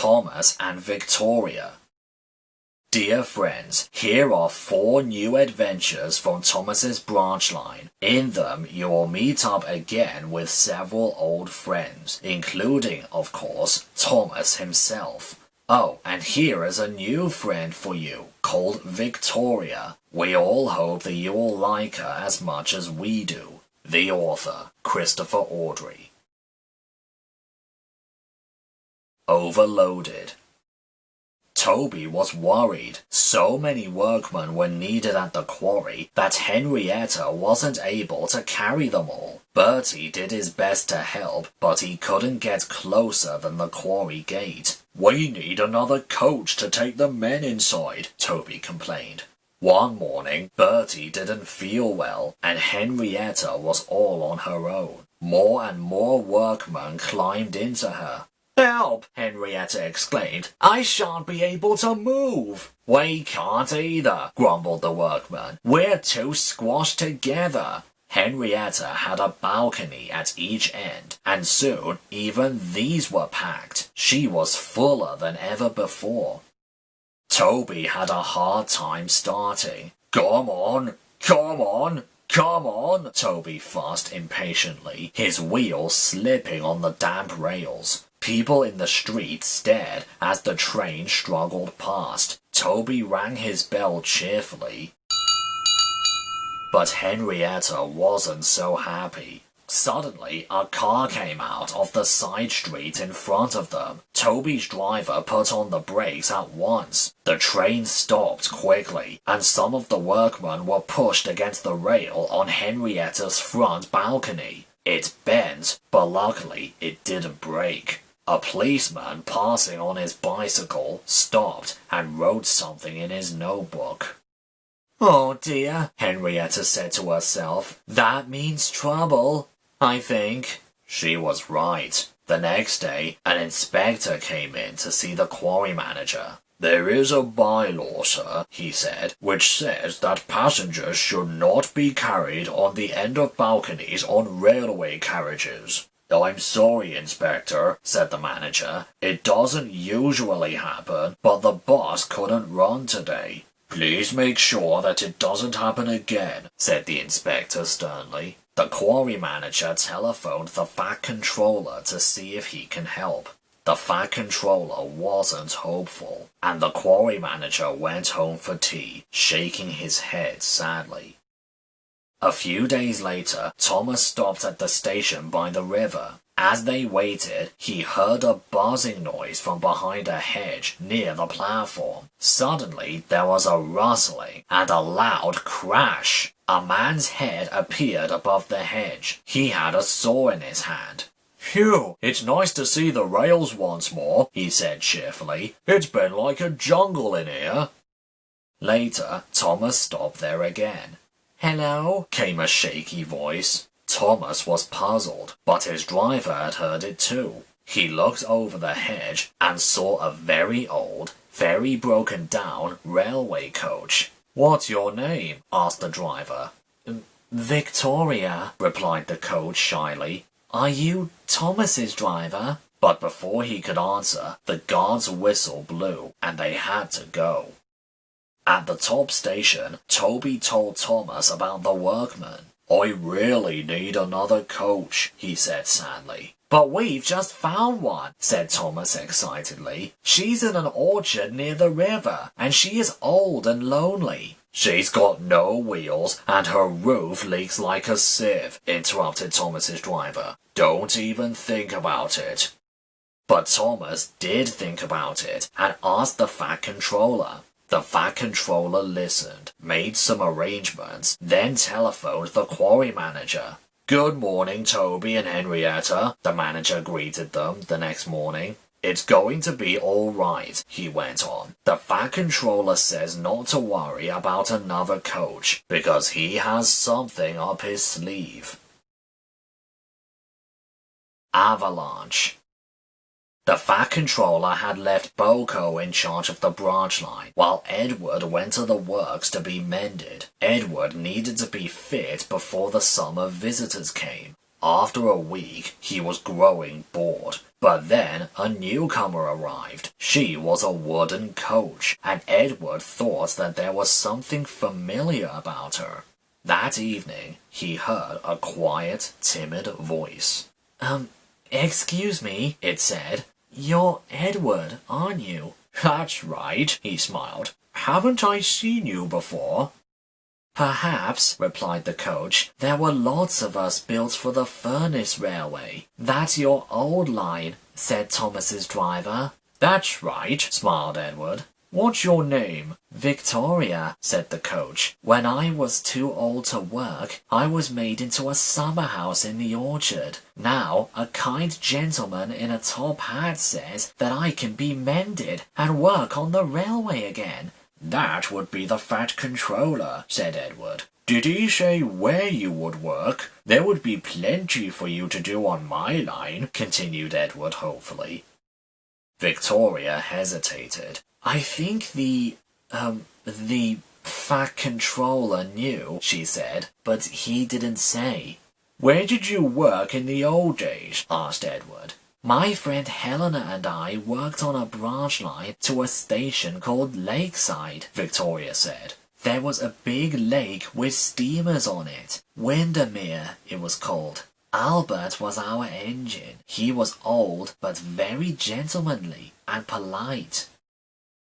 Thomas and Victoria. Dear friends, here are 4 new adventures from Thomas's branch line. In them, you will meet up again with several old friends, including, of course, Thomas himself. Oh, and here is a new friend for you, called Victoria. We all hope that you will like her as much as we do. The author, Christopher Audrey. Overloaded. Toby was worried. So many workmen were needed at the quarry that Henrietta wasn't able to carry them all. Bertie did his best to help, but he couldn't get closer than the quarry gate. "We need another coach to take the men inside," Toby complained. One morning, Bertie didn't feel well, and Henrietta was all on her own. More and more workmen climbed into her. "Help!" Henrietta exclaimed. "I shan't be able to move." "We can't either," grumbled the workman. "We're too squashed together." Henrietta had a balcony at each end, and soon even these were packed. She was fuller than ever before. Toby had a hard time starting. "Come on, come on, come on," Toby fussed impatiently, his wheels slipping on the damp rails. People in the street stared as the train struggled past. Toby rang his bell cheerfully. But Henrietta wasn't so happy. Suddenly, a car came out of the side street in front of them. Toby's driver put on the brakes at once. The train stopped quickly, and some of the workmen were pushed against the rail on Henrietta's front balcony. It bent, but luckily it didn't break. A policeman passing on his bicycle stopped and wrote something in his notebook. "Oh dear," Henrietta said to herself. "That means trouble, I think." She was right. The next day, an inspector came in to see the quarry manager. "There is a bylaw, sir," he said, "which says that passengers should not be carried on the end of balconies on railway carriages." "I'm sorry, Inspector," said the manager. "It doesn't usually happen, but the bus couldn't run today." "Please make sure that it doesn't happen again," said the inspector sternly. The quarry manager telephoned the Fat Controller to see if he can help. The Fat Controller wasn't hopeful, and the quarry manager went home for tea, shaking his head sadly. A few days later, Thomas stopped at the station by the river. As they waited, he heard a buzzing noise from behind a hedge near the platform. Suddenly, there was a rustling and a loud crash. A man's head appeared above the hedge. He had a saw in his hand. "Phew, it's nice to see the rails once more," he said cheerfully. "It's been like a jungle in here." Later, Thomas stopped there again. "Hello?" came a shaky voice. Thomas was puzzled, but his driver had heard it too. He looked over the hedge and saw a very old, very broken down railway coach. "What's your name?" asked the driver. "Victoria," replied the coach shyly. "Are you Thomas's driver?" But before he could answer, the guard's whistle blew, and they had to go. At the top station, Toby told Thomas about the workmen. "I really need another coach," he said sadly. "But we've just found one," said Thomas excitedly. "She's in an orchard near the river, and she is old and lonely." "She's got no wheels, and her roof leaks like a sieve," interrupted Thomas's driver. "Don't even think about it." But Thomas did think about it, and asked the Fat Controller. The Fat Controller listened, made some arrangements, then telephoned the quarry manager. "Good morning, Toby and Henrietta," the manager greeted them the next morning. "It's going to be all right," he went on. "The Fat Controller says not to worry about another coach, because he has something up his sleeve." Avalanche. The Fat Controller had left Boko in charge of the branch line, while Edward went to the works to be mended. Edward needed to be fit before the summer visitors came. After a week, he was growing bored. But then a newcomer arrived. She was a wooden coach, and Edward thought that there was something familiar about her. That evening, he heard a quiet, timid voice. Excuse me, it said. You're Edward, aren't you? That's right, he smiled. Haven't I seen you before? Perhaps, replied the coach. There were lots of us built for the Furnace Railway. That's your old line, said Thomas's driver. That's right, smiled Edward. What's your name? Victoria, said the coach. When I was too old to work, I was made into a summer house in the orchard. Now, a kind gentleman in a top hat says that I can be mended and work on the railway again. That would be the Fat Controller, said Edward. Did he say where you would work? There would be plenty for you to do on my line, continued Edward hopefully. Victoria hesitated. I think the Fat Controller knew, she said, but he didn't say. Where did you work in the old days? Asked Edward. My friend Helena and I worked on a branch line to a station called Lakeside, Victoria said. There was a big lake with steamers on it. Windermere, it was called. Albert was our engine. He was old but very gentlemanly and polite.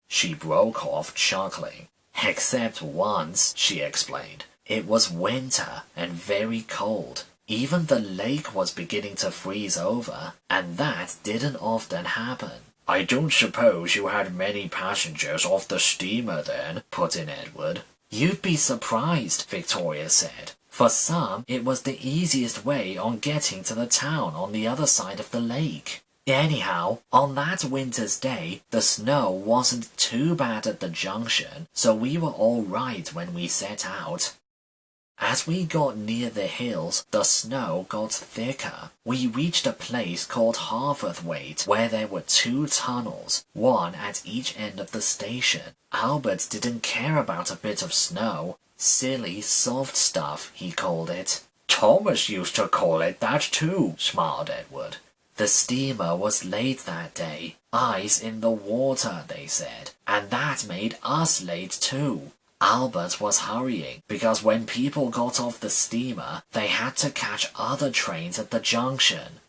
She broke off chuckling. Except once, she explained. It was winter and very cold. Even the lake was beginning to freeze over, and that didn't often happen. I don't suppose you had many passengers off the steamer then, put in Edward. You'd be surprised, Victoria said. For some, it was the easiest way on getting to the town on the other side of the lake. Anyhow, on that winter's day, the snow wasn't too bad at the junction, so we were all right when we set out. As we got near the hills, the snow got thicker. We reached a place called Harforthwaite, where there were 2 tunnels, one at each end of the station. Albert didn't care about a bit of snow. Silly, soft stuff, he called it. Thomas used to call it that too, smiled Edward. The steamer was late that day. Ice in the water, they said, and that made us late too. Albert was hurrying, because when people got off the steamer, they had to catch other trains at the junction.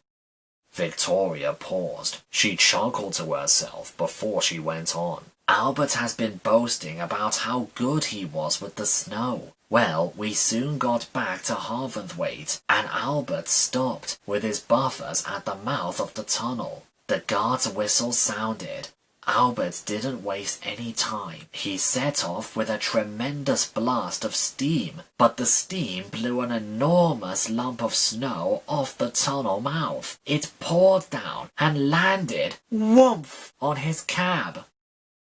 Victoria paused. She chuckled to herself before she went on. Albert has been boasting about how good he was with the snow. Well, we soon got back to Harforthwaite, and Albert stopped with his buffers at the mouth of the tunnel. The guard's whistle sounded. Albert didn't waste any time. He set off with a tremendous blast of steam, but the steam blew an enormous lump of snow off the tunnel mouth. It poured down and landed, whoomph, on his cab.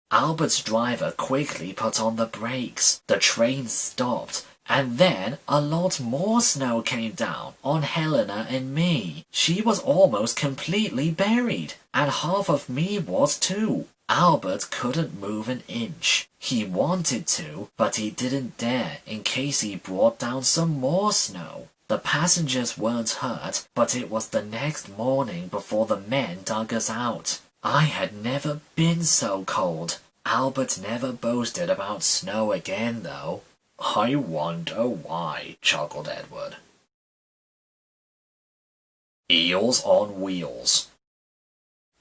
Albert's driver quickly put on the brakes. The train stopped, and then a lot more snow came down on Helena and me. She was almost completely buried, and half of me was too. Albert couldn't move an inch. He wanted to, but he didn't dare in case he brought down some more snow. The passengers weren't hurt, but it was the next morning before the men dug us out. I had never been so cold. Albert never boasted about snow again, though. I wonder why, chuckled Edward. Eels on Wheels.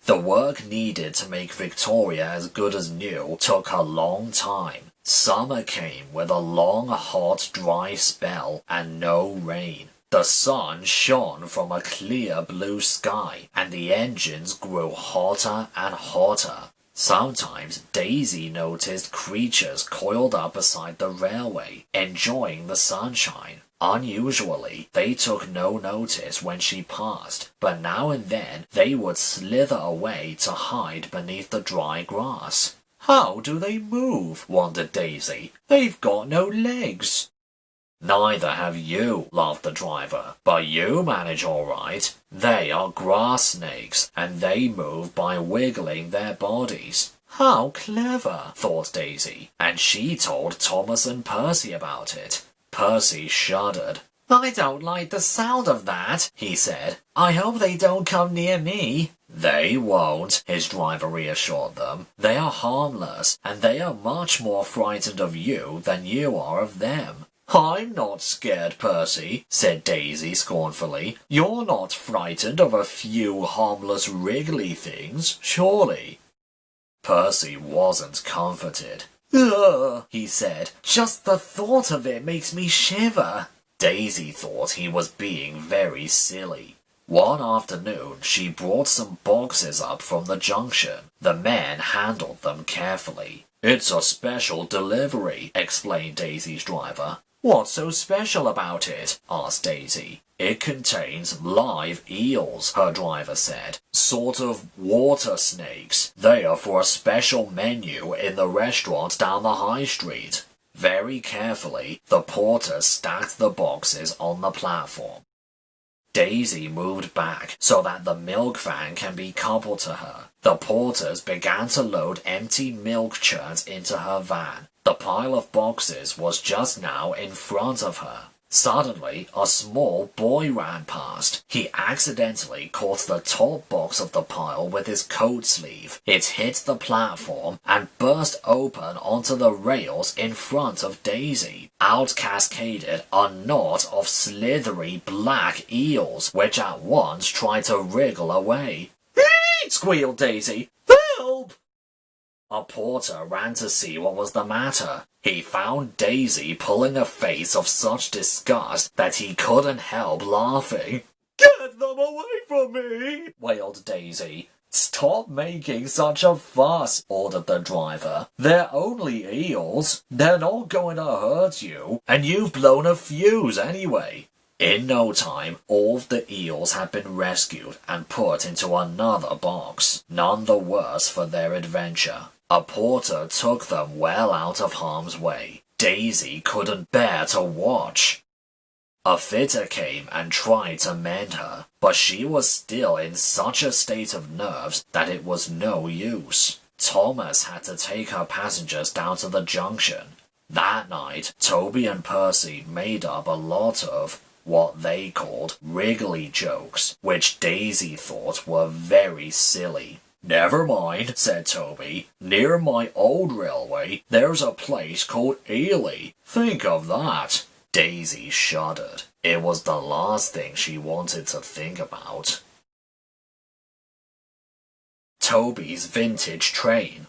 The work needed to make Victoria as good as new took a long time. Summer came with a long, hot, dry spell and no rain. The sun shone from a clear blue sky, and the engines grew hotter and hotter. Sometimes Daisy noticed creatures coiled up beside the railway, enjoying the sunshine. Unusually, they took no notice when she passed, but now and then they would slither away to hide beneath the dry grass. How do they move? Wondered Daisy. They've got no legs. Neither have you, laughed the driver, but you manage all right. They are grass snakes, and they move by wiggling their bodies. How clever, thought Daisy, and she told Thomas and Percy about it. Percy shuddered. I don't like the sound of that, he said. I hope they don't come near me. They won't, his driver reassured them. They are harmless, and they are much more frightened of you than you are of them. I'm not scared, Percy, said Daisy scornfully. You're not frightened of a few harmless wriggly things, surely? Percy wasn't comforted. Ugh, he said. Just the thought of it makes me shiver. Daisy thought he was being very silly. One afternoon, she brought some boxes up from the junction. The men handled them carefully. It's a special delivery, explained Daisy's driver. What's so special about it? Asked Daisy. It contains live eels, her driver said. Sort of water snakes. They are for a special menu in the restaurant down the high street. Very carefully, the porter stacked the boxes on the platform. Daisy moved back so that the milk van can be coupled to her. The porters began to load empty milk churns into her van. The pile of boxes was just now in front of her. Suddenly, a small boy ran past. He accidentally caught the top box of the pile with his coat sleeve. It hit the platform and burst open onto the rails in front of Daisy. Out cascaded a knot of slithery black eels, which at once tried to wriggle away. "Eee!" squealed Daisy. "Help!" A porter ran to see what was the matter. He found Daisy pulling a face of such disgust that he couldn't help laughing. "Get them away from me!" wailed Daisy. "Stop making such a fuss," ordered the driver. "They're only eels. They're not going to hurt you, and you've blown a fuse anyway." In no time, all of the eels had been rescued and put into another box, none the worse for their adventure. A porter took them well out of harm's way. Daisy couldn't bear to watch. A fitter came and tried to mend her, but she was still in such a state of nerves that it was no use. Thomas had to take her passengers down to the junction. That night, Toby and Percy made up a lot of what they called wriggly jokes, which Daisy thought were very silly. "Never mind," said Toby. "Near my old railway, there's a place called Ely. Think of that." Daisy shuddered. It was the last thing she wanted to think about. Toby's vintage train.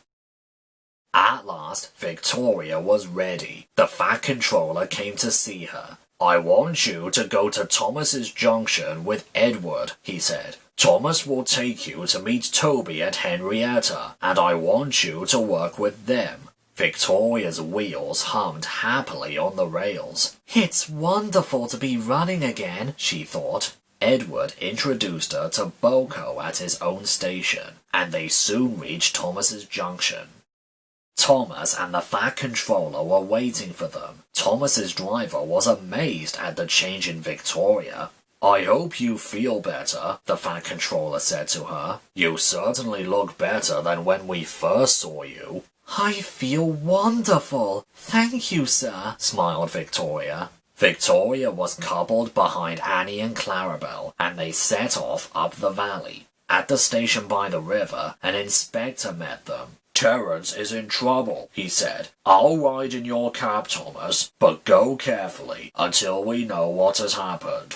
At last, Victoria was ready. The Fat Controller came to see her. "I want you to go to Thomas's junction with Edward," he said. "Thomas will take you to meet Toby and Henrietta, and I want you to work with them." Victoria's wheels hummed happily on the rails. "It's wonderful to be running again," she thought. Edward introduced her to Boko at his own station, and they soon reached Thomas's junction. Thomas and the Fat Controller were waiting for them. Thomas's driver was amazed at the change in Victoria. "I hope you feel better," the Fat Controller said to her. "You certainly look better than when we first saw you." "I feel wonderful. Thank you, sir," smiled Victoria. Victoria was coupled behind Annie and Clarabelle, and they set off up the valley. At the station by the river, an inspector met them. "Terence is in trouble," he said. "I'll ride in your cab, Thomas, but go carefully until we know what has happened."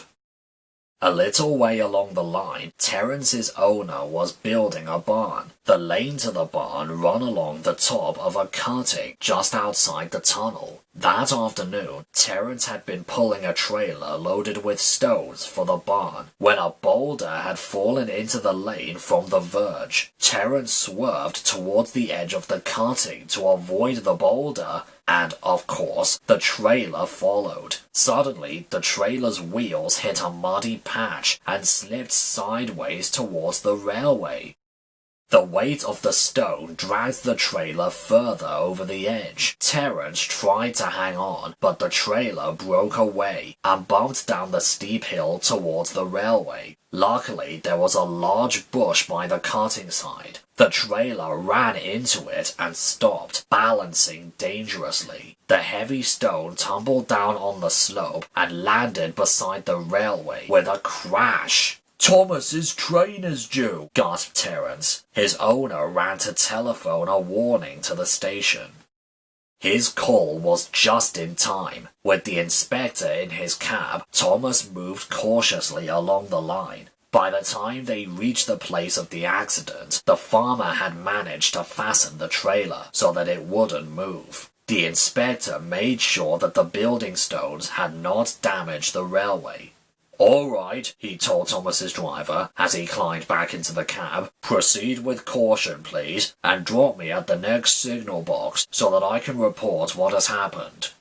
A little way along the line, Terence's owner was building a barn. The lane to the barn ran along the top of a cutting just outside the tunnel. That afternoon, Terence had been pulling a trailer loaded with stones for the barn when a boulder had fallen into the lane from the verge. Terence swerved towards the edge of the cutting to avoid the boulder, and, of course, the trailer followed. Suddenly, the trailer's wheels hit a muddy patch and slipped sideways towards the railway. The weight of the stone dragged the trailer further over the edge. Terence tried to hang on, but the trailer broke away and bumped down the steep hill towards the railway. Luckily, there was a large bush by the cutting side. The trailer ran into it and stopped, balancing dangerously. The heavy stone tumbled down on the slope and landed beside the railway with a crash. "Thomas's train is due," gasped Terence. His owner ran to telephone a warning to the station. His call was just in time. With the inspector in his cab, Thomas moved cautiously along the line. By the time they reached the place of the accident, the farmer had managed to fasten the trailer so that it wouldn't move. The inspector made sure that the building stones had not damaged the railway. "All right," he told Thomas's driver as he climbed back into the cab. "Proceed with caution, please, and drop me at the next signal box so that I can report what has happened."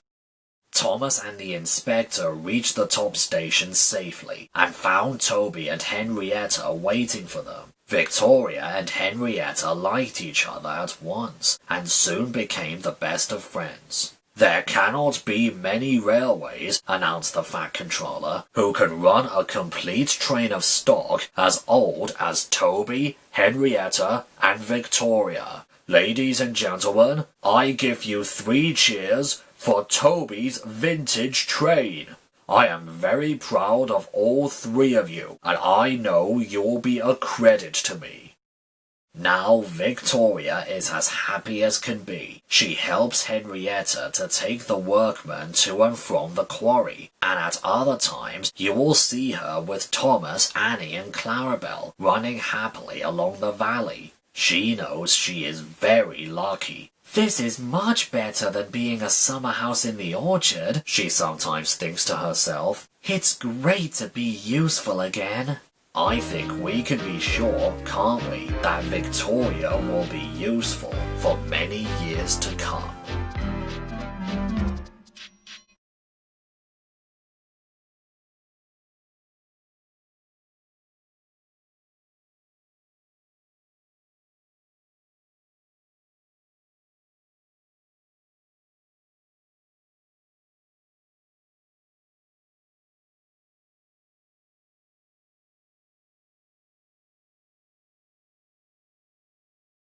Thomas and the inspector reached the top station safely and found Toby and Henrietta waiting for them. Victoria and Henrietta liked each other at once and soon became the best of friends. "There cannot be many railways," announced the Fat Controller, "who can run a complete train of stock as old as Toby, Henrietta, and Victoria. Ladies and gentlemen, I give you 3 cheers for Toby's vintage train. I am very proud of all 3 of you, and I know you'll be a credit to me." Now Victoria is as happy as can be. She helps Henrietta to take the workmen to and from the quarry, and at other times you will see her with Thomas, Annie and Clarabelle running happily along the valley. She knows she is very lucky. "This is much better than being a summer house in the orchard," she sometimes thinks to herself. "It's great to be useful again." I think we can be sure, can't we, that Victoria will be useful for many years to come.